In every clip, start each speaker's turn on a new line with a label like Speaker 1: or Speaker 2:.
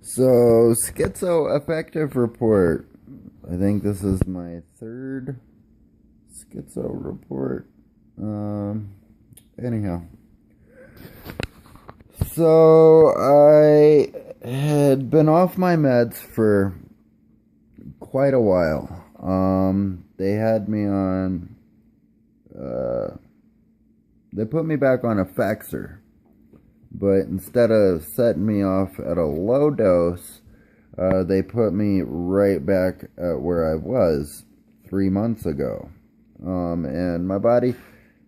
Speaker 1: So, schizoaffective report. I think this is my third schizo report. Anyhow. So, I had been off my meds for quite a while. They had me on, they put me back on a Effexor. But instead of setting me off at a low dose, they put me right back at where I was 3 months ago. And my body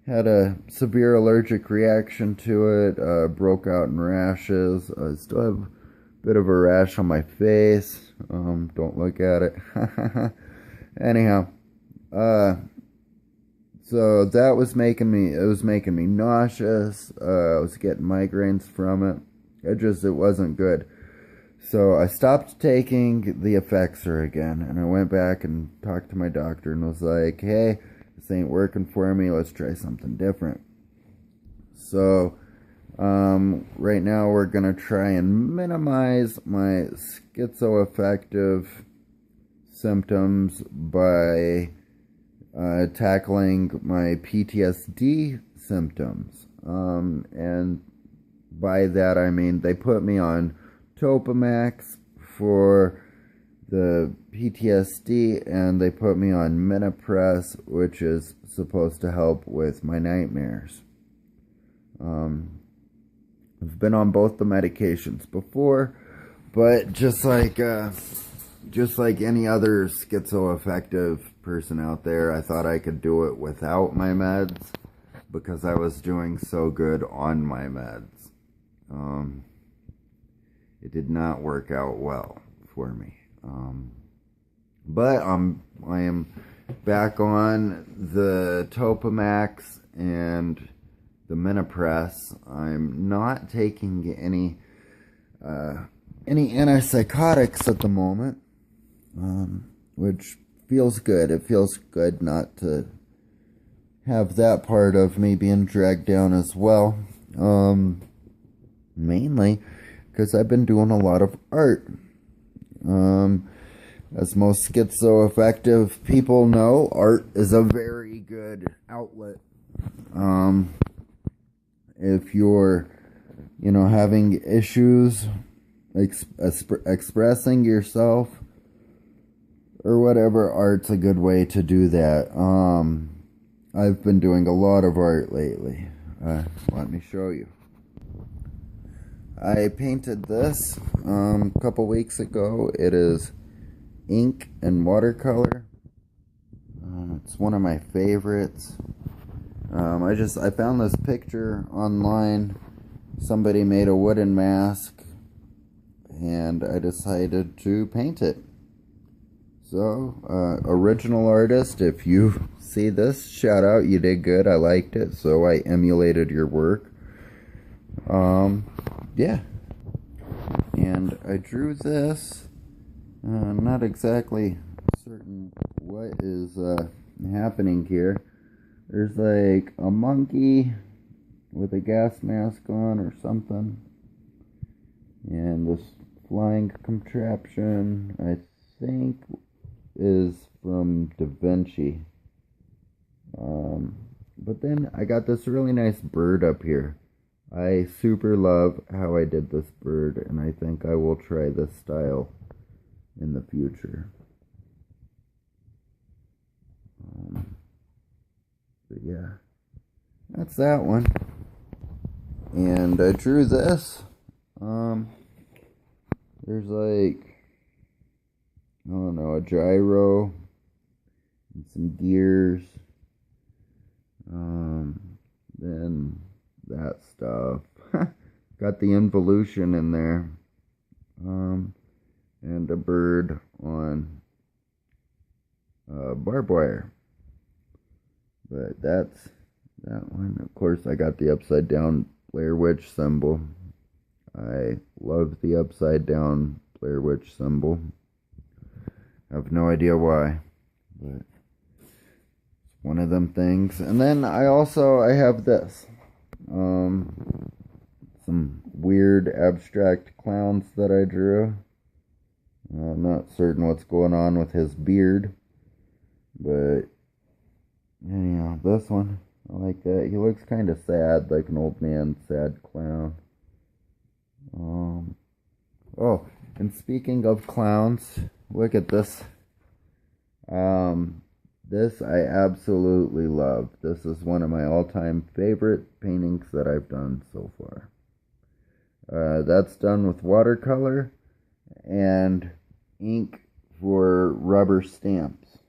Speaker 1: had a severe allergic reaction to it, broke out in rashes. I still have a bit of a rash on my face. Don't look at it. Anyhow, so that was making me nauseous. I was getting migraines from it. It wasn't good. So I stopped taking the Effexor again, and I went back and talked to my doctor and was like, hey, this ain't working for me. Let's try something different. So right now we're going to try and minimize my schizoaffective symptoms by tackling my PTSD symptoms. And by that I mean they put me on Topamax for the PTSD, and they put me on Minipress, which is supposed to help with my nightmares. I've been on both the medications before, but just like any other schizoaffective person out there, I thought I could do it without my meds because I was doing so good on my meds. It did not work out well for me. But I am back on the Topamax and the Minipress. I'm not taking any antipsychotics at the moment, which feels good. It feels good not to have that part of me being dragged down as well. Mainly because I've been doing a lot of art. As most schizoaffective people know, art is a very good outlet. If you're, having issues expressing yourself or whatever, art's a good way to do that. I've been doing a lot of art lately. Let me show you. I painted this a couple weeks ago. It is ink and watercolor. It's one of my favorites. I found this picture online. Somebody made a wooden mask, and I decided to paint it. So, original artist, if you see this, shout out, you did good, I liked it, so I emulated your work. Yeah. And I drew this. Not exactly certain what is happening here. There's like a monkey with a gas mask on or something. And this flying contraption, I think, is from Da Vinci. But then I got this really nice bird up here. I super love how I did this bird, and I think I will try this style in the future. But yeah, that's that one. And I drew this. There's like, I don't know, a gyro and some gears. Then that stuff. Got the involution in there. And a bird on barbed wire. But that's that one. Of course, I got the upside down Blair Witch symbol. I love the upside down Blair Witch symbol. I have no idea why, but it's one of them things. And then I have this. Some weird abstract clowns that I drew. I'm not certain what's going on with his beard, but anyhow, this one, I like that. He looks kind of sad, like an old man, sad clown. Oh, and speaking of clowns, look at this. This I absolutely love. This is one of my all-time favorite paintings that I've done so far. That's done with watercolor and ink for rubber stamps.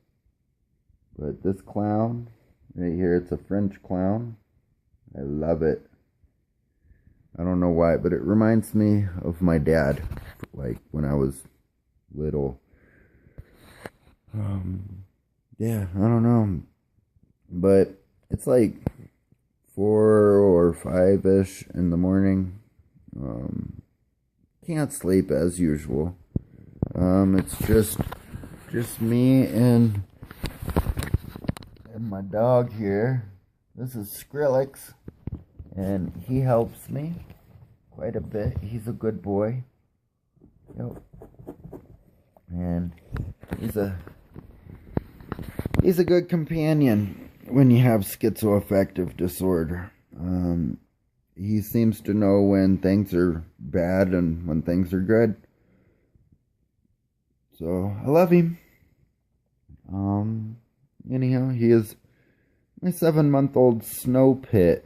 Speaker 1: But this clown right here, it's a French clown. I love it. I don't know why, but it reminds me of my dad, like when I was little. Yeah, I don't know, but it's like 4 or 5-ish in the morning. Can't sleep as usual. It's just me and my dog here. This is Skrillex, and he helps me quite a bit. He's a good boy. Yep. And he's a good companion when you have schizoaffective disorder. He seems to know when things are bad and when things are good. So I love him. Anyhow, he is my 7-month-old snow pit.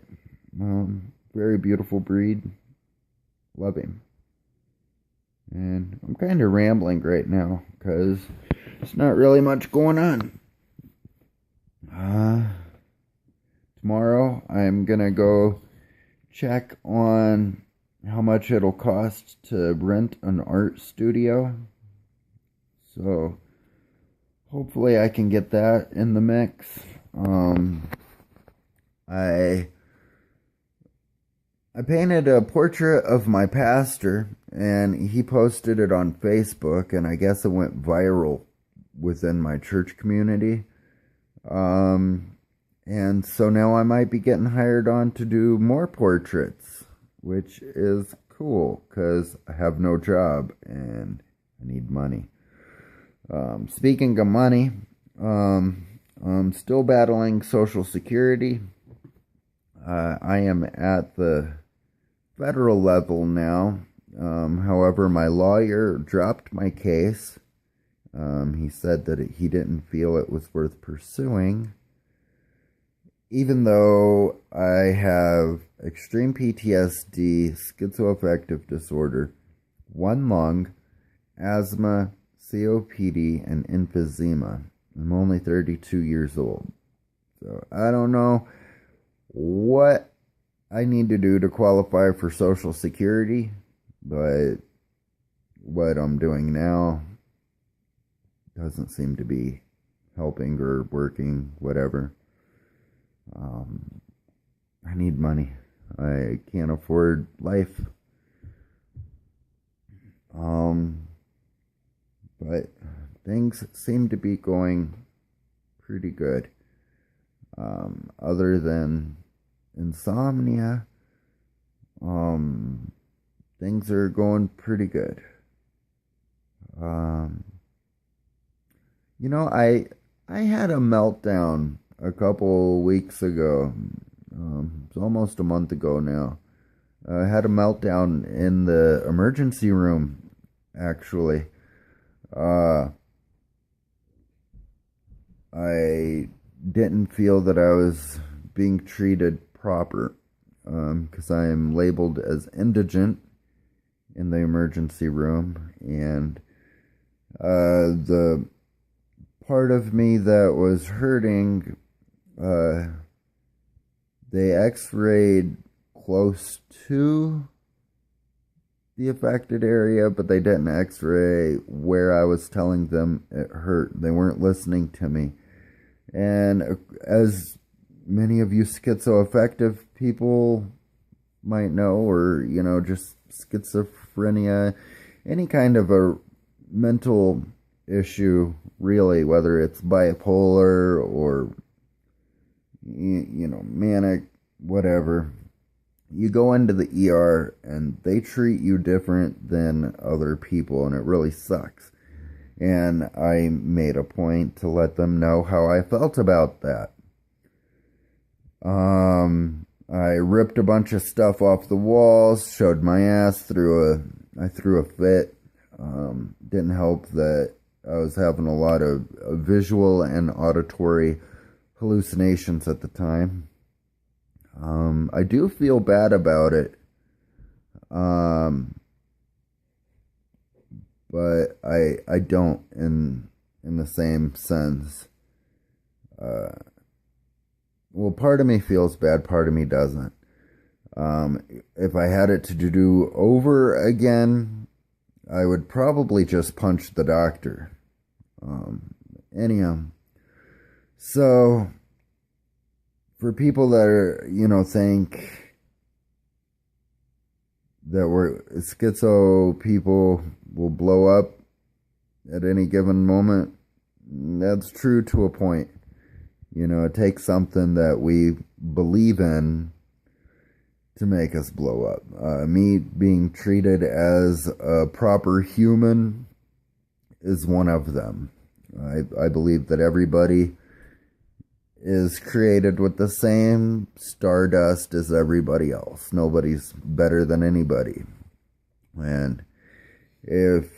Speaker 1: Very beautiful breed. Love him. And I'm kind of rambling right now because there's not really much going on. Tomorrow I'm gonna go check on how much it'll cost to rent an art studio. So hopefully I can get that in the mix. I painted a portrait of my pastor, and he posted it on Facebook, and I guess it went viral within my church community. And so now I might be getting hired on to do more portraits, which is cool, because I have no job, and I need money. Speaking of money, I'm still battling Social Security. I am at the federal level now. However, my lawyer dropped my case. He said that he didn't feel it was worth pursuing, even though I have extreme PTSD, schizoaffective disorder, one lung, asthma, COPD, and emphysema. I'm only 32 years old. So I don't know what I need to do to qualify for Social Security, but what I'm doing now doesn't seem to be helping or working, whatever. I need money. I can't afford life. But things seem to be going pretty good. Other than insomnia, things are going pretty good. I had a meltdown a couple weeks ago. It's almost a month ago now. I had a meltdown in the emergency room, actually. I didn't feel that I was being treated proper, because I am labeled as indigent in the emergency room, and the part of me that was hurting, they x-rayed close to the affected area, but they didn't x-ray where I was telling them it hurt. They weren't listening to me. And as many of you schizoaffective people might know, or, just schizophrenia, any kind of a mental issue, really, whether it's bipolar or, manic, whatever, you go into the ER and they treat you different than other people, and it really sucks. and I made a point to let them know how I felt about that. I ripped a bunch of stuff off the walls, showed my ass, I threw a fit. Didn't help that I was having a lot of visual and auditory hallucinations at the time. I do feel bad about it. But I don't in the same sense. Well, part of me feels bad, part of me doesn't. If I had it to do over again, I would probably just punch the doctor. Anyhow, so for people that are, think that schizo people will blow up at any given moment, that's true to a point. It takes something that we believe in to make us blow up. Me being treated as a proper human is one of them. I believe that everybody is created with the same stardust as everybody else. Nobody's better than anybody. And if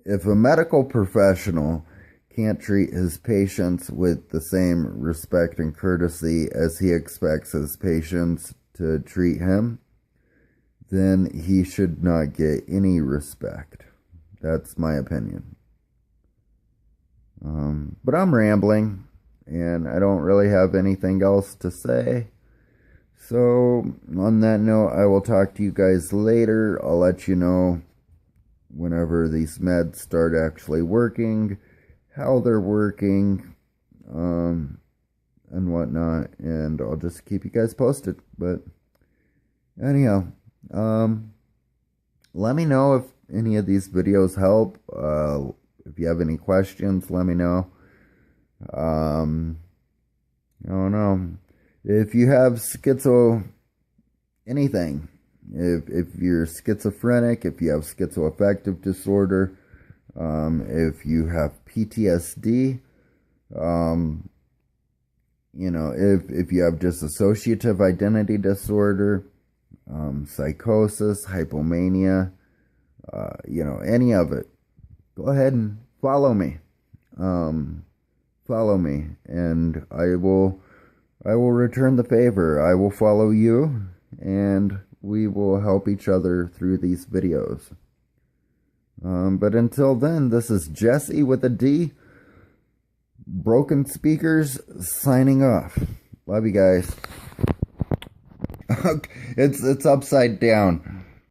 Speaker 1: a medical professional can't treat his patients with the same respect and courtesy as he expects his patients to treat him, then he should not get any respect. That's my opinion. But I'm rambling, and I don't really have anything else to say. So, on that note, I will talk to you guys later. I'll let you know whenever these meds start actually working, how they're working, and whatnot, and I'll just keep you guys posted. But anyhow, let me know if any of these videos help. If you have any questions, let me know. I don't know. If you have anything, if you're schizophrenic, if you have schizoaffective disorder, if you have PTSD, if you have dissociative identity disorder, psychosis, hypomania, any of it, go ahead and follow me. Follow me, and I will return the favor. I will follow you, and we will help each other through these videos. But until then, this is Jesse with a D, Broken Speakers, signing off. Love you guys. It's upside down.